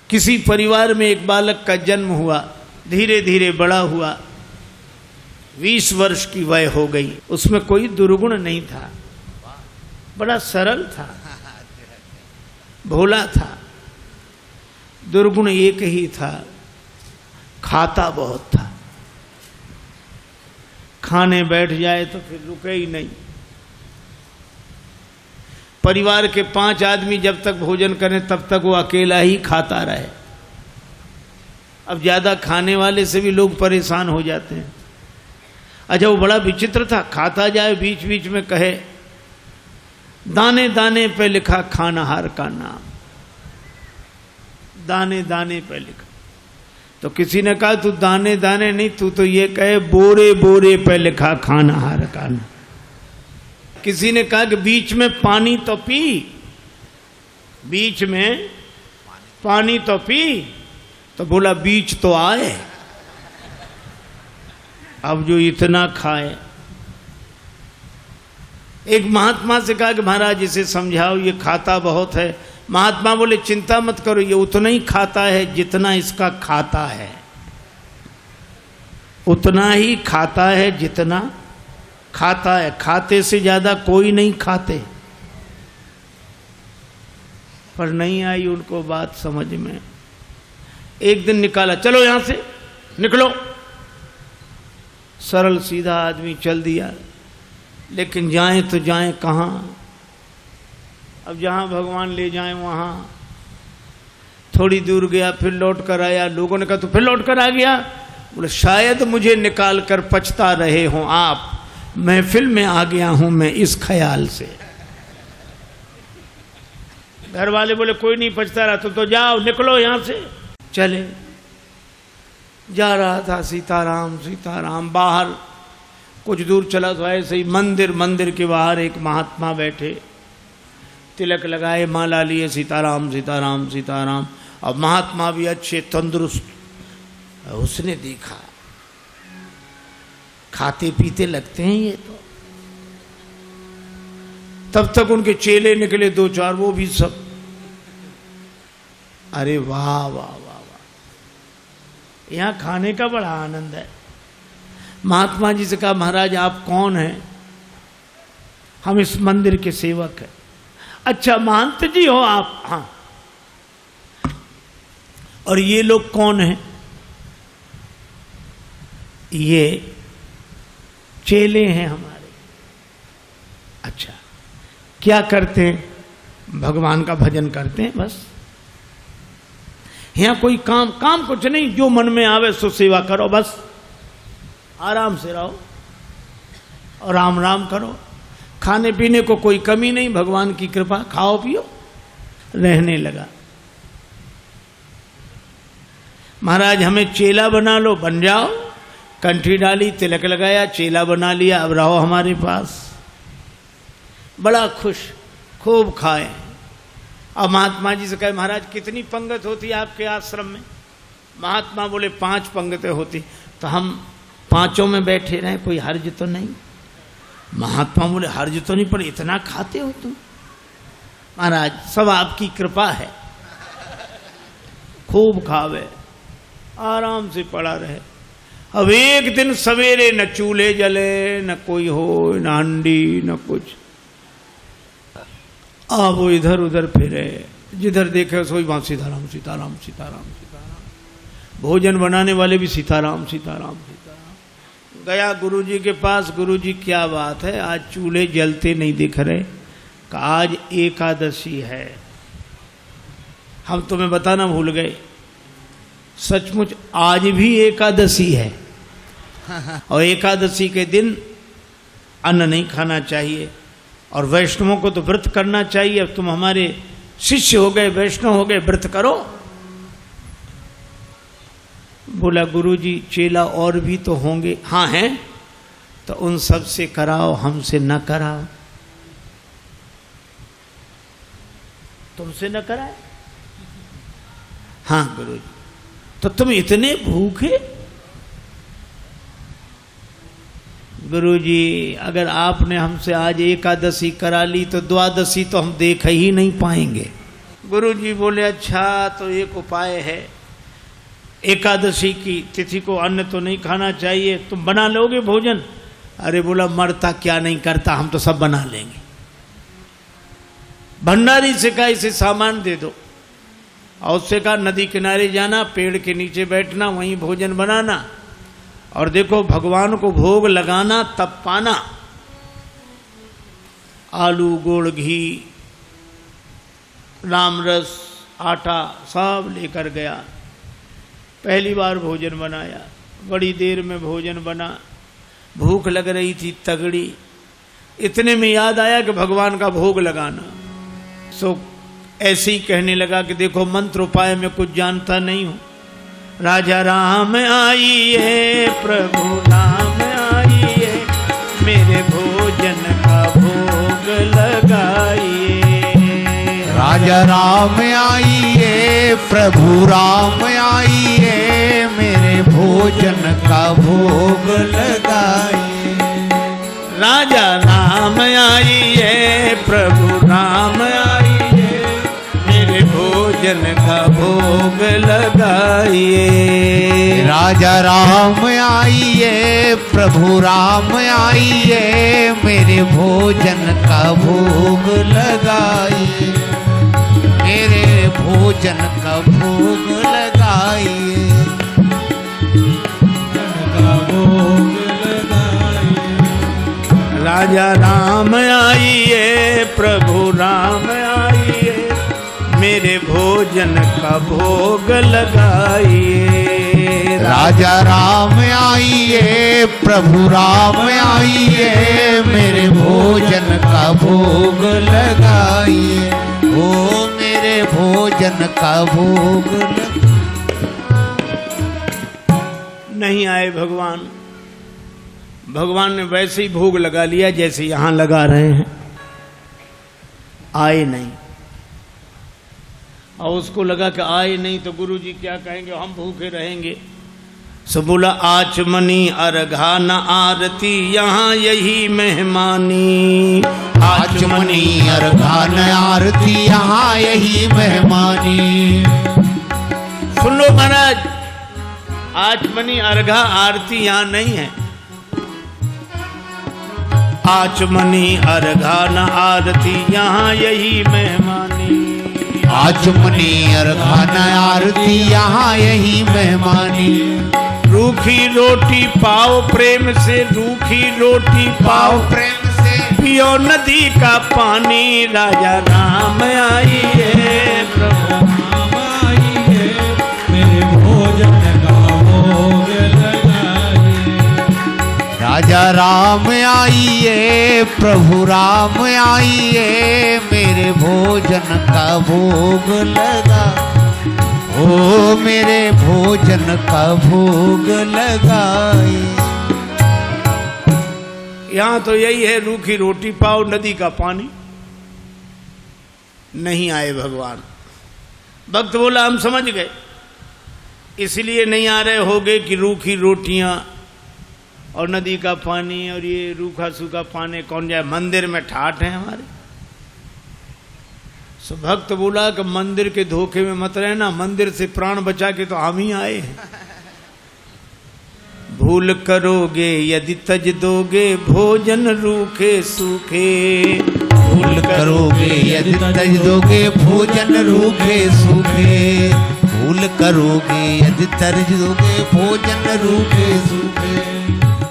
किसी परिवार में एक बालक का जन्म हुआ, धीरे धीरे बड़ा हुआ, 20 वर्ष की वय हो गई। उसमें कोई दुर्गुण नहीं था, बड़ा सरल था, भोला था। दुर्गुण एक ही था, खाता बहुत था। खाने बैठ जाए तो फिर रुके ही नहीं। परिवार के 5 आदमी जब तक भोजन करें तब तक वो अकेला ही खाता रहे। अब ज्यादा खाने वाले से भी लोग परेशान हो जाते हैं। अच्छा, वो बड़ा विचित्र था, खाता जाए बीच बीच में कहे दाने दाने पे लिखा खानाहार का नाम, दाने दाने पे लिखा। तो किसी ने कहा तू दाने दाने नहीं, तू तो ये कहे बोरे बोरे पे लिखा खानाहार का नाम। किसी ने कहा कि बीच में पानी तो पी, बीच में पानी तो पी, तो बोला बीच तो आए। अब जो इतना खाए। एक महात्मा से कहा कि महाराज इसे समझाओ, ये खाता बहुत है। महात्मा बोले चिंता मत करो, ये उतना ही खाता है जितना इसका खाता है, उतना ही खाता है जितना खाता है। खाते से ज्यादा कोई नहीं खाते। पर नहीं आई उनको बात समझ में। एक दिन निकाला, चलो यहां से निकलो। सरल सीधा आदमी चल दिया, लेकिन जाएं तो जाएं कहां। अब जहां भगवान ले जाएं वहां। थोड़ी दूर गया, फिर लौट कर आया। लोगों ने कहा तो फिर लौट कर आ गया। बोले शायद मुझे निकाल कर पछता रहे हों आप, महफिल में आ गया हूं मैं इस ख्याल से। घर वाले बोले कोई नहीं पछता रहा, तो जाओ निकलो यहां से। चले, जा रहा था सीताराम सीताराम। बाहर कुछ दूर चला तो ऐसे ही मंदिर के बाहर एक महात्मा बैठे, तिलक लगाए, माला लिए, सीताराम सीताराम सीताराम। अब महात्मा भी अच्छे तंदुरुस्त। उसने देखा खाते पीते लगते हैं ये तो। तब तक उनके चेले निकले 2-4, वो भी सब। अरे वाह वाह वाह वाह, यहां खाने का बड़ा आनंद है। महात्मा जी से कहा महाराज आप कौन हैं? हम इस मंदिर के सेवक हैं। अच्छा महंत जी हो आप? हाँ। और ये लोग कौन हैं? ये चेले हैं हमारे। अच्छा, क्या करते हैं? भगवान का भजन करते हैं बस। यहां कोई काम कुछ नहीं, जो मन में आवे सो सेवा करो बस। आराम से रहो और राम राम करो। खाने पीने को कोई कमी नहीं, भगवान की कृपा, खाओ पियो। रहने लगा। महाराज हमें चेला बना लो, बन जाओ। कंठी डाली, तिलक लगाया, चेला बना लिया, अब रहो हमारे पास। बड़ा खुश, खूब खाए। अब महात्मा जी से कहे महाराज कितनी पंगत होती है आपके आश्रम में? महात्मा बोले 5 पंगतें होती। तो हम 5 में बैठे रहे, कोई हर्ज तो नहीं? महात्मा बोले हर्ज तो नहीं, पर इतना खाते हो तुम? महाराज सब आपकी कृपा है। खूब खावे, आराम से पड़ा रहे। अब एक दिन सवेरे न चूल्हे जले, न कोई हो, न हंडी, न कुछ। अब वो इधर उधर फिरे, जिधर देखे सोई वहां सीताराम सीताराम सीताराम सीताराम। भोजन बनाने वाले भी सीताराम सीताराम सीताराम। गया गुरुजी के पास, गुरुजी क्या बात है, आज चूल्हे जलते नहीं दिख रहे? आज एकादशी है। हम तुम्हें बताना भूल गए, सचमुच आज भी एकादशी है। और एकादशी के दिन अन्न नहीं खाना चाहिए, और वैष्णवों को तो व्रत करना चाहिए। अब तुम हमारे शिष्य हो गए, वैष्णव हो गए, व्रत करो। बोला गुरुजी चेला और भी तो होंगे। हाँ हैं, तो उन सब से कराओ, हमसे न कराओ। तुमसे न कराए? हाँ गुरुजी। तो तुम इतने भूखे? गुरुजी अगर आपने हमसे आज एकादशी करा ली तो द्वादशी तो हम देख ही नहीं पाएंगे। गुरु जी बोले अच्छा तो एक उपाय है, एकादशी की तिथि को अन्न तो नहीं खाना चाहिए, तुम बना लोगे भोजन? अरे बोला मरता क्या नहीं करता, हम तो सब बना लेंगे। भंडारी से कहा इसे सामान दे दो, और उससे कहा नदी किनारे जाना, पेड़ के नीचे बैठना, वहीं भोजन बनाना, और देखो भगवान को भोग लगाना तब पाना। आलू, गुड़, घी, राम रस, आटा सब लेकर गया। पहली बार भोजन बनाया, बड़ी देर में भोजन बना, भूख लग रही थी तगड़ी। इतने में याद आया कि भगवान का भोग लगाना। सो ऐसे ही कहने लगा कि देखो मंत्र उपाय में कुछ जानता नहीं हूं। राजा राम आइए, प्रभु राम आइए, मेरे भोजन का भोग लगाइए। राजा राम आइए, प्रभु राम आइए, मेरे भोजन का भोग लगाइए। राजा राम आइए, प्रभु राम आइए, मेरे भोजन का भोग लगाइए। राजा राम आइए, प्रभु राम आइए, मेरे भोजन का भोग लगाइए। मेरे भोजन का भोग लगाइए। राजा राम आइए, प्रभु राम आइए, मेरे भोजन का भोग लगाइए। राजा राम आइए, प्रभु राम आइए, मेरे भोजन का भोग लगाइए। ओ मेरे भोजन का भोग नहीं आए भगवान। भगवान ने वैसे ही भोग लगा लिया जैसे यहां लगा रहे हैं, आए नहीं। और उसको लगा कि आए नहीं तो गुरु जी क्या कहेंगे, हम भूखे रहेंगे। सो बोला आचमनी अर्घा न आरती, यहाँ यही मेहमानी। आचमनी अर्घा न आरती, यहाँ यही मेहमानी। सुन लो महाराज, आचमनी अर्घा आरती यहाँ नहीं है। आचमनी अर्घा न आरती, यहाँ यही मेहमानी। आचमनी अर्घा न आरती, यहाँ यही मेहमानी। रूखी रोटी पाओ प्रेम से, रूखी रोटी पाओ प्रेम से, पियो नदी का पानी। राजा राम आइए, प्रभु राम आइए, मेरे भोजन का भोग लगाइए। राजा राम आइए, प्रभु राम आइए, मेरे भोजन का भोग लगा। ओ मेरे भोजन का भोग लगाए। यहाँ तो यही है, रूखी रोटी पाओ नदी का पानी। नहीं आए भगवान। भक्त बोला हम समझ गए, इसलिए नहीं आ रहे होगे कि रूखी रोटियां और नदी का पानी और ये रूखा सूखा पानी कौन जाए, मंदिर में ठाठ है हमारे। सो भक्त बोला कि मंदिर के धोखे में मत रहना, मंदिर से प्राण बचा के तो हम ही आए हैं। भूल करोगे यदि तज दोगे, भोजन रूखे सूखे। भूल करोगे यदि तज दोगे, भोजन रूखे सूखे। भूल करोगे यदि तज दोगे, भोजन रूखे सूखे।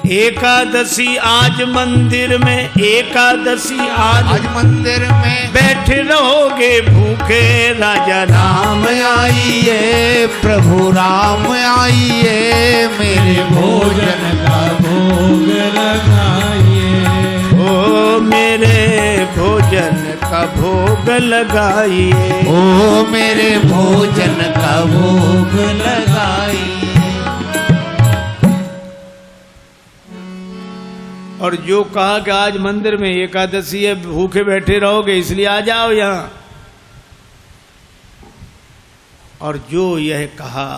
एकादशी आज मंदिर में, एकादशी आज मंदिर में, बैठे रहोगे भूखे। राजा राम आइए, प्रभु राम आइए, मेरे भोजन का भोग लगाइए। ओ मेरे भोजन का भोग लगाइए। ओ मेरे भोजन का भोग लगाइए। और जो कहा कि आज मंदिर में एकादशी है, भूखे बैठे रहोगे इसलिए आ जाओ यहाँ। और जो यह कहा,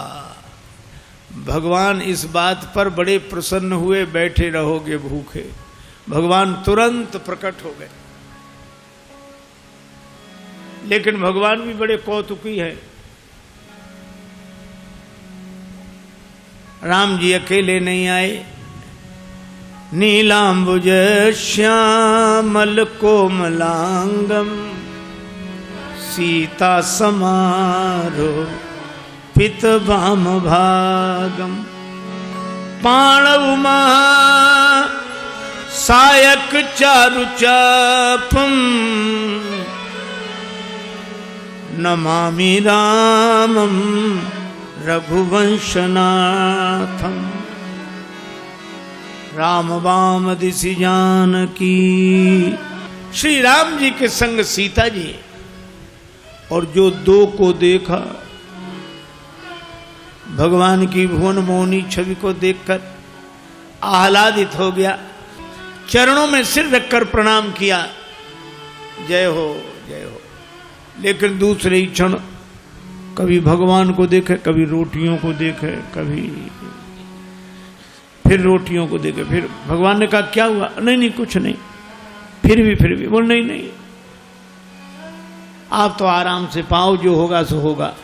भगवान इस बात पर बड़े प्रसन्न हुए, बैठे रहोगे भूखे। भगवान तुरंत प्रकट हो गए। लेकिन भगवान भी बड़े कौतुकी है। राम जी अकेले नहीं आए, नीलांबुज श्यामल कोमलांगम सीता समारो पित भाम भागम पाणव महा सायक चारु चापम नमामि रामम रघुवंशनाथम राम वाम दिशि जानकी। श्री राम जी के संग सीता जी, और जो दो को देखा, भगवान की भुवन मोहनी छवि को देखकर आह्लादित हो गया, चरणों में सिर रखकर प्रणाम किया, जय हो जय हो। लेकिन दूसरे ही क्षण कभी भगवान को देखे, कभी रोटियों को देखे, कभी फिर रोटियों को देखे। फिर भगवान ने कहा क्या हुआ? नहीं नहीं कुछ नहीं। फिर भी बोल नहीं नहीं, आप तो आराम से पाओ, जो होगा सो होगा।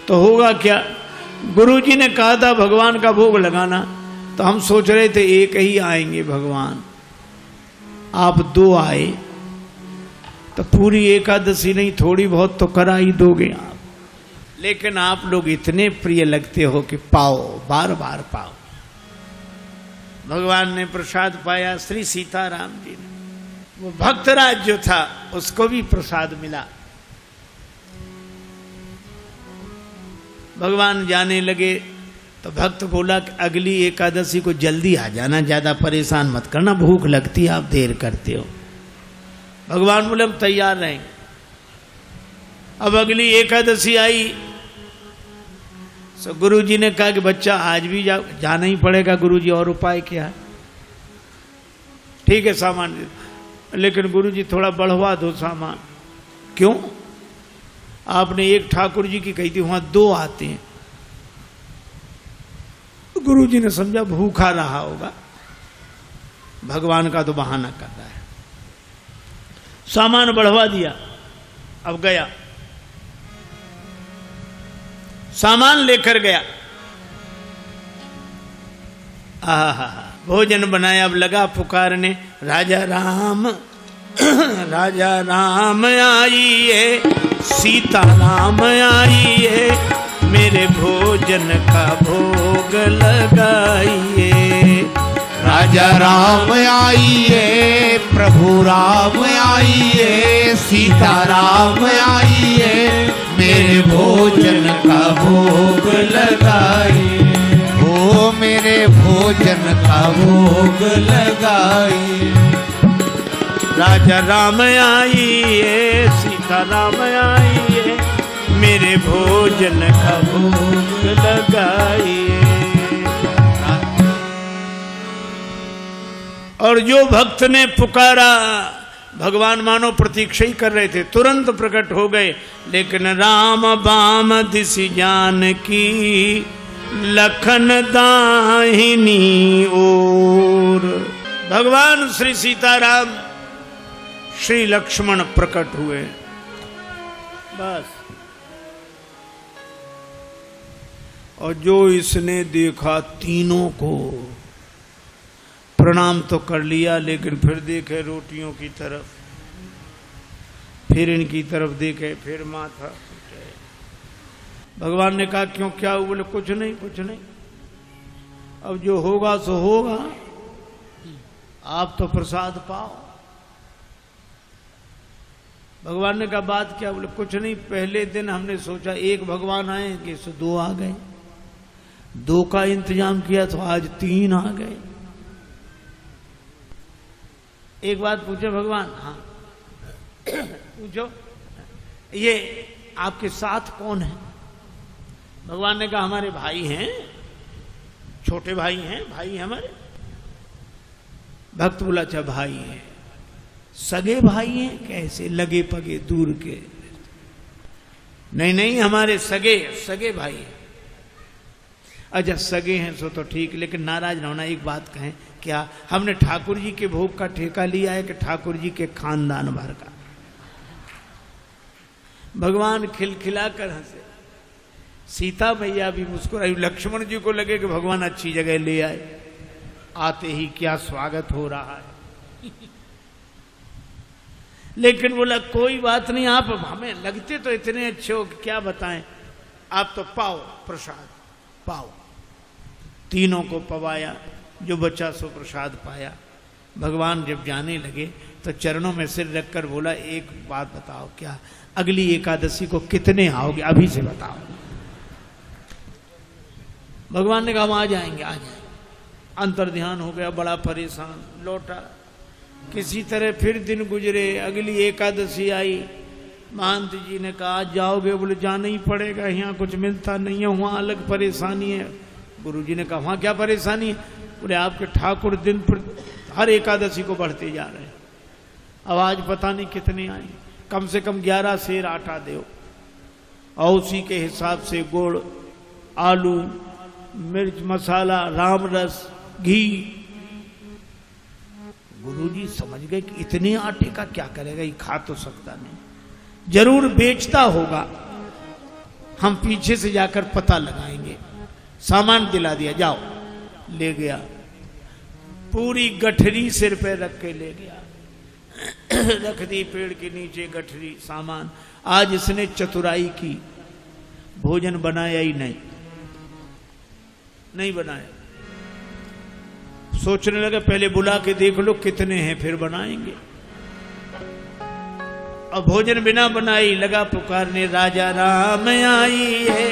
तो होगा क्या? गुरुजी ने कहा था भगवान का भोग लगाना, तो हम सोच रहे थे एक ही आएंगे भगवान, आप दो आए तो पूरी एकादशी नहीं थोड़ी बहुत तो करा ही दोगे आप। लेकिन आप लोग इतने प्रिय लगते हो कि पाओ, बार बार पाओ। भगवान ने प्रसाद पाया, श्री सीताराम जी ने। वो भक्तराज जो था उसको भी प्रसाद मिला। भगवान जाने लगे तो भक्त बोला कि अगली एकादशी को जल्दी आ जाना, ज्यादा परेशान मत करना, भूख लगती है, आप देर करते हो। भगवान बोले हम तैयार रहेंगे। अब अगली एकादशी आई तो गुरुजी ने कहा कि बच्चा आज भी जाना ही पड़ेगा। गुरुजी और उपाय क्या है? ठीक है सामान, लेकिन गुरुजी थोड़ा बढ़वा दो सामान। क्यों? आपने एक ठाकुर जी की कही थी, वहां दो आते हैं। गुरुजी ने समझा भूखा रहा होगा, भगवान का तो बहाना कर रहा है। सामान बढ़वा दिया। अब गया, सामान लेकर गया, भोजन बनाया। अब लगा पुकारने, राजा राम राजा राम आइए, सीता राम आइए, मेरे भोजन का भोग लगाइए। राजा राम आइए, प्रभु राम आइए, सीता राम आइए, मेरे भोजन का भोग लगाइए। ओ मेरे भोजन का भोग लगाइए। राजा राम आइए, सीता राम आइए, मेरे भोजन का भोग लगाइए। और जो भक्त ने पुकारा, भगवान मानो प्रतीक्षा ही कर रहे थे, तुरंत प्रकट हो गए। लेकिन राम बाम दिशि जानकी, लखन दाहिनी ओर। भगवान श्री सीताराम श्री लक्ष्मण प्रकट हुए। बस। और जो इसने देखा, तीनों को प्रणाम तो कर लिया, लेकिन फिर देखे रोटियों की तरफ, फिर इनकी तरफ देखे, फिर माथा। भगवान ने कहा क्यों, क्या हुआ? बोले कुछ नहीं कुछ नहीं, अब जो होगा सो होगा, आप तो प्रसाद पाओ। भगवान ने कहा बात क्या? बोले कुछ नहीं, पहले दिन हमने सोचा एक भगवान आएंगे, सो दो आ गए, दो का इंतजाम किया तो आज तीन आ गए। एक बात पूछे भगवान? हाँ पूछो। ये आपके साथ कौन है? भगवान ने कहा हमारे भाई हैं, छोटे भाई हैं, भाई हैं हमारे। भक्त बोला अच्छा भाई हैं, सगे भाई हैं? कैसे? लगे पगे दूर के? नहीं नहीं, हमारे सगे सगे भाई हैं। अच्छा सगे हैं सो तो ठीक, लेकिन नाराज न होना, एक बात कहें, क्या हमने ठाकुर जी के भोग का ठेका लिया है कि ठाकुर जी के खानदान भर का? भगवान खिलखिला कर हंसे, सीता मैया भी मुस्कुराई। लक्ष्मण जी को लगे कि भगवान अच्छी जगह ले आए, आते ही क्या स्वागत हो रहा है। लेकिन बोला कोई बात नहीं, आप हमें लगते तो इतने अच्छे हो कि क्या बताएं, आप तो पाओ प्रसाद पाओ। तीनों को पवाया, जो बचा सो प्रसाद पाया। भगवान जब जाने लगे तो चरणों में सिर रखकर बोला एक बात बताओ, क्या अगली एकादशी को कितने आओगे, अभी से बताओ। भगवान ने कहा हम आ जाएंगे, आ जाएंगे। अंतर ध्यान हो गया, बड़ा परेशान लौटा। किसी तरह फिर दिन गुजरे, अगली एकादशी आई। महंत जी ने कहा आज जाओगे? बोले जाना ही पड़ेगा, यहाँ कुछ मिलता नहीं है, वहाँ अलग परेशानी है। गुरु जी ने कहा वहाँ क्या परेशानी है? बोले आपके ठाकुर दिन पर हर एकादशी को बढ़ते जा रहे हैं, अब आज पता नहीं कितने आए, कम से कम 11 सेर आटा दो, और उसी के हिसाब से गुड़, आलू, मिर्च मसाला, राम रस, घी। गुरुजी समझ गए कि इतने आटे का क्या करेगा, ये खा तो सकता नहीं, जरूर बेचता होगा, हम पीछे से जाकर पता लगाएंगे। सामान दिला दिया, जाओ। ले गया, पूरी गठरी सिर पे रख के ले गया, रख दी पेड़ के नीचे गठरी सामान। आज इसने चतुराई की, भोजन बनाया ही नहीं बनाया। सोचने लगा पहले बुला के देख लो कितने हैं फिर बनाएंगे। अब भोजन बिना बनाई लगा पुकारने, राजा राम आई है,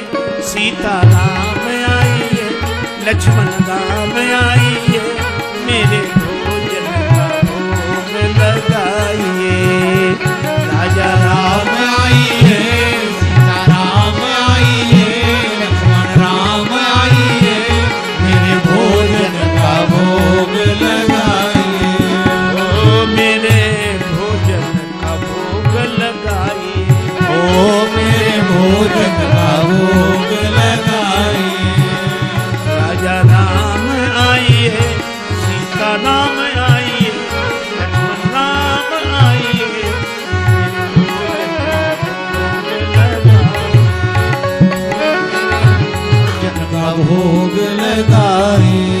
सीता राम आई है, लक्ष्मण राम आई है, मेरे भोजन का भोग लगाइए। राजा राम आई है, सीता राम आई है, लक्ष्मण राम आई है, मेरे भोजन का भोग लगाइए। ओ मेरे भोजन का भोग लगाइए, ओ मेरे भोजन का भोग लगाइए। राजा राम आई है, सीता राम आई है, लक्ष्मण राम आई है, भोजन का भोग लगाइए।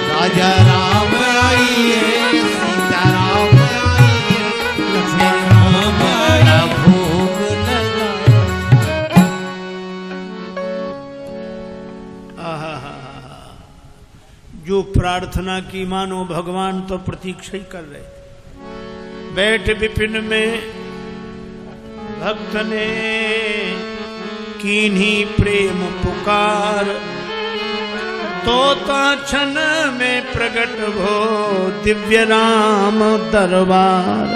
राजा राम आई है, सीता राम आई है, लक्ष्मण राम आई है, भोग लगाइए। जो प्रार्थना की मानो भगवान तो प्रतीक्षा ही कर रहे थे। बैठ विपिन में भक्त ने कीन्ही प्रेम पुकार, तोता क्षण में प्रकट हो दिव्य राम दरबार।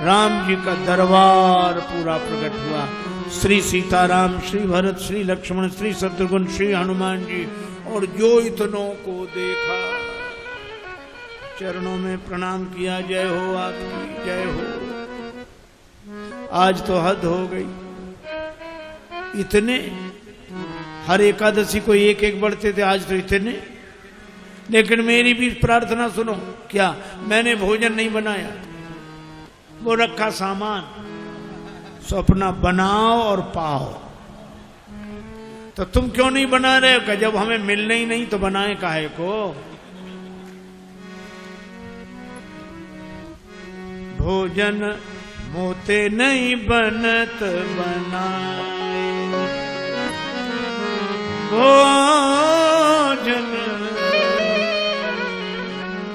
राम जी का दरबार पूरा प्रकट हुआ। श्री सीताराम, श्री भरत, श्री लक्ष्मण, श्री शत्रुघ्न, श्री हनुमान जी, और जो इतनों को देखा चरणों में प्रणाम किया, जय हो आपकी, जय हो। आज तो हद हो गई, इतने हर एकादशी को एक एक बढ़ते थे, आज तो इतने। लेकिन मेरी भी प्रार्थना सुनो, क्या मैंने भोजन नहीं बनाया, वो रखा सामान, सो अपना बनाओ और पाओ। तो तुम क्यों नहीं बना रहे हो? जब हमें मिलने ही नहीं तो बनाए काहे को? भोजन मोते नहीं बनत बनाए, भोजन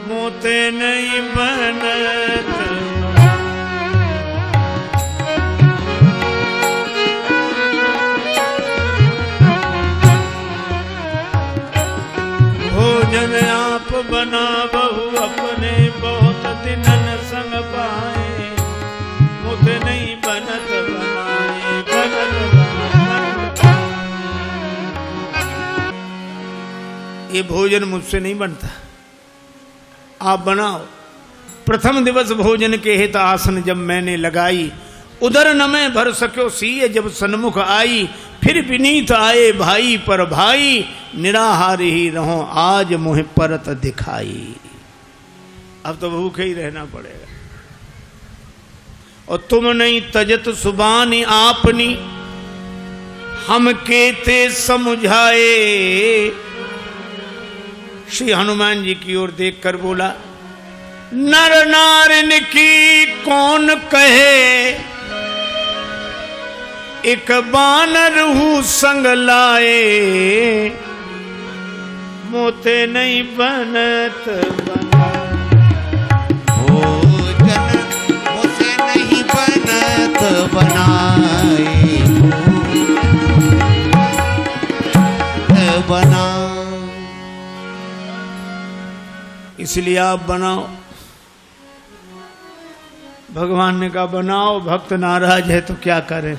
मोते नहीं बनत। भोजन आप बना बहु अपने, बहुत दिनन संग पाए, मुझे नहीं बनत बनाए, बनत बनाए। ये भोजन मुझसे नहीं बनता, आप बनाओ। प्रथम दिवस भोजन के हित आसन जब मैंने लगाई, उधर न मैं भर सक्यो सीय जब सन्मुख आई, फिर विनीत आए भाई पर भाई, निराहार ही रहो आज मुझे परत दिखाई। अब तो भूखे ही रहना पड़ेगा। और तुम नहीं तजत सुबानी आपनी, हम केते समझाए। श्री हनुमान जी की ओर देखकर बोला, नर नारिन की कौन कहे, एक बानर हूँ संग लाए। मोते नहीं बनत बना, भोजन मोसे नहीं बनत बनाए। बना इसलिए आप बनाओ। भगवान ने कहा बनाओ, भक्त नाराज है तो क्या करें।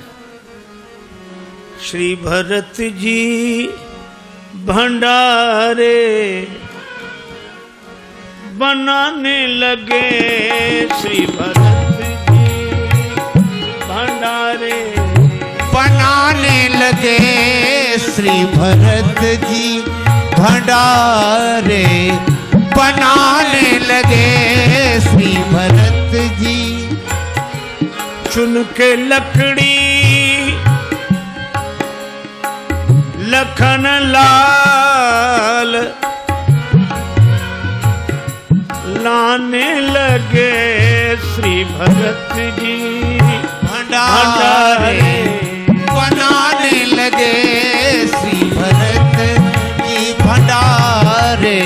श्री भरत जी भंडारे बनाने लगे, श्री भरत जी भंडारे बनाने लगे। श्री भरत जी भंडारे बनाने लगे। श्री भरत जी चुन के लकड़ी लखन लाल लाने लगे। श्री भरत जी भंडारे बनाने लगे। श्री भरत जी भंडारे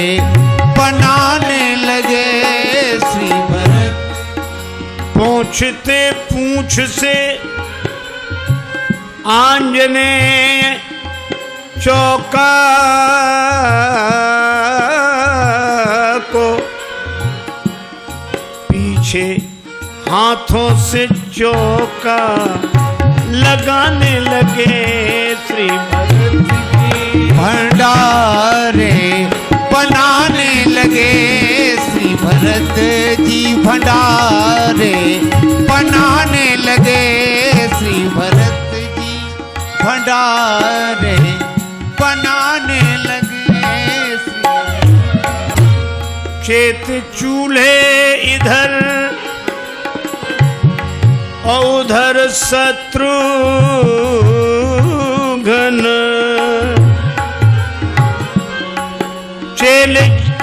बनाने लगे। श्री भरत पूछते पूछ से आंजनेय चौका को, पीछे हाथों से चौका लगाने लगे। श्री भरत जी भंडारे बनाने लगे। श्री भरत जी भंडारे बनाने लगे। श्री भरत जी भंडारे बनाने लगे। चेत चूल्हे इधर और उधर शत्रुघ्न,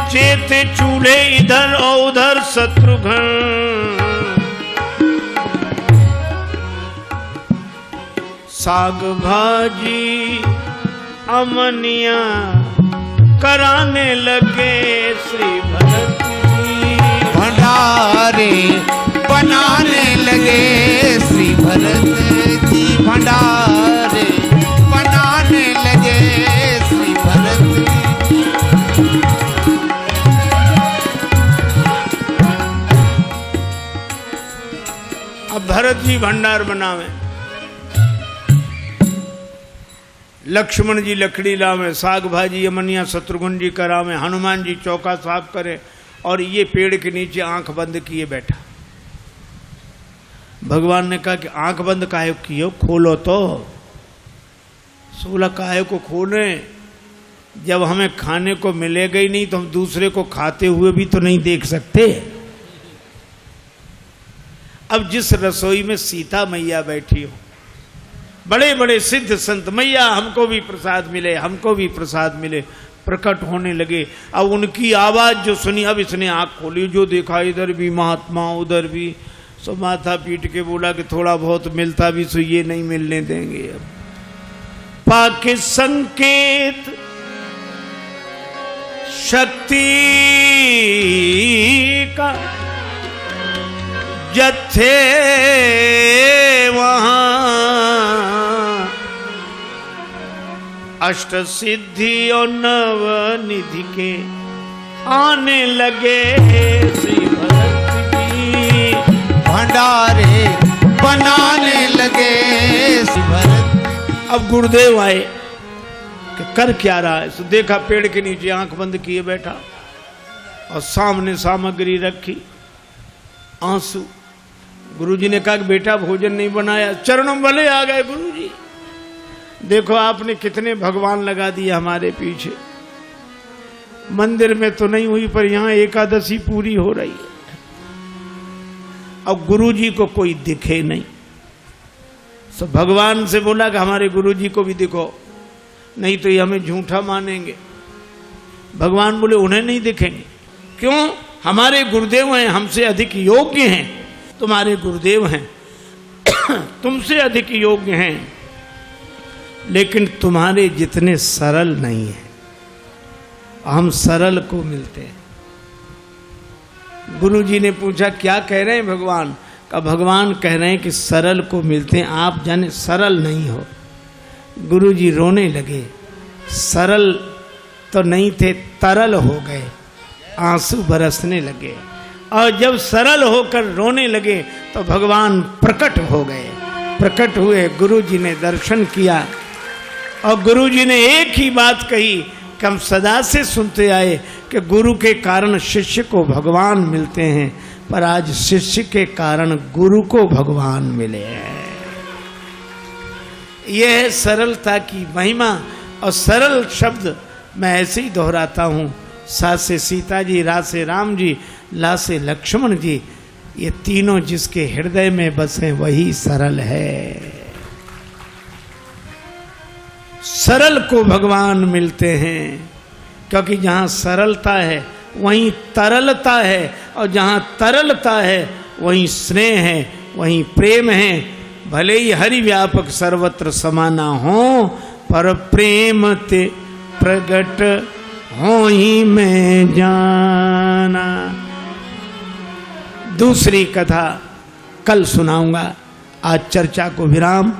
चेत चूल्हे इधर और उधर शत्रुघ्न। साग भाजी अमनिया कराने लगे। श्री भरत जी भंडारे बनाने लगे। श्री भरत जी भंडारे बनाने लगे। श्री भरत जी अब भरत जी भंडार बनावे, लक्ष्मण जी लकड़ी लावे, साग भाजी अमनिया शत्रुघ्न जी करावे, हनुमान जी चौका साफ करे, और ये पेड़ के नीचे आंख बंद किए बैठा। भगवान ने कहा कि आंख बंद काहे किए, खोलो तो। सोलह काहे को खोले, जब हमें खाने को मिलेगा ही नहीं तो हम दूसरे को खाते हुए भी तो नहीं देख सकते। अब जिस रसोई में सीता मैया बैठी हो, बड़े बड़े सिद्ध संत, मैया हमको भी प्रसाद मिले, हमको भी प्रसाद मिले, प्रकट होने लगे। अब उनकी आवाज जो सुनी, अब इसने आंख खोली, जो देखा इधर भी महात्मा उधर भी, सो माथा पीट के बोला कि थोड़ा बहुत मिलता भी सो ये नहीं मिलने देंगे। अब पाके संकेत शक्ति का जत्थे वहां अष्ट सिद्धि और नव निधि के आने लगे। श्री भरत जी भंडारे बनाने लगे। श्री भरत अब गुरुदेव आए कि कर क्या रहा है। तो देखा पेड़ के नीचे आंख बंद किए बैठा और सामने सामग्री रखी, आंसू। गुरुजी ने कहा कि बेटा भोजन नहीं बनाया। चरणों भले आ गए गुरुजी, देखो आपने कितने भगवान लगा दिए हमारे पीछे। मंदिर में तो नहीं हुई पर यहाँ एकादशी पूरी हो रही है। और गुरु जी को कोई दिखे नहीं। तो भगवान से बोला कि हमारे गुरु जी को भी दिखो, नहीं तो ये हमें झूठा मानेंगे। भगवान बोले उन्हें नहीं दिखेंगे। क्यों? हमारे गुरुदेव हैं, हमसे अधिक योग्य हैं। तुम्हारे गुरुदेव हैं, तुमसे अधिक योग्य हैं, लेकिन तुम्हारे जितने सरल नहीं है। हम सरल को मिलते हैं। गुरु जी ने पूछा क्या कह रहे हैं भगवान? का भगवान कह रहे हैं कि सरल को मिलते हैं, आप जाने सरल नहीं हो। गुरु जी रोने लगे। सरल तो नहीं थे, तरल हो गए, आंसू बरसने लगे। और जब सरल होकर रोने लगे तो भगवान प्रकट हो गए। प्रकट हुए, गुरु जी ने दर्शन किया और गुरु जी ने एक ही बात कही कि हम सदा से सुनते आए कि गुरु के कारण शिष्य को भगवान मिलते हैं, पर आज शिष्य के कारण गुरु को भगवान मिले हैं। यह है सरलता की महिमा। और सरल शब्द मैं ऐसे ही दोहराता हूँ। सा से सीता जी, रा से राम जी, ला से लक्ष्मण जी, ये तीनों जिसके हृदय में बसे वही सरल है। सरल को भगवान मिलते हैं, क्योंकि जहाँ सरलता है वहीं तरलता है, और जहाँ तरलता है वहीं स्नेह है, वहीं प्रेम है। भले ही हरि व्यापक सर्वत्र समाना हो, पर प्रेम ते प्रगट हो ही मैं जाना। दूसरी कथा कल सुनाऊंगा। आज चर्चा को विराम।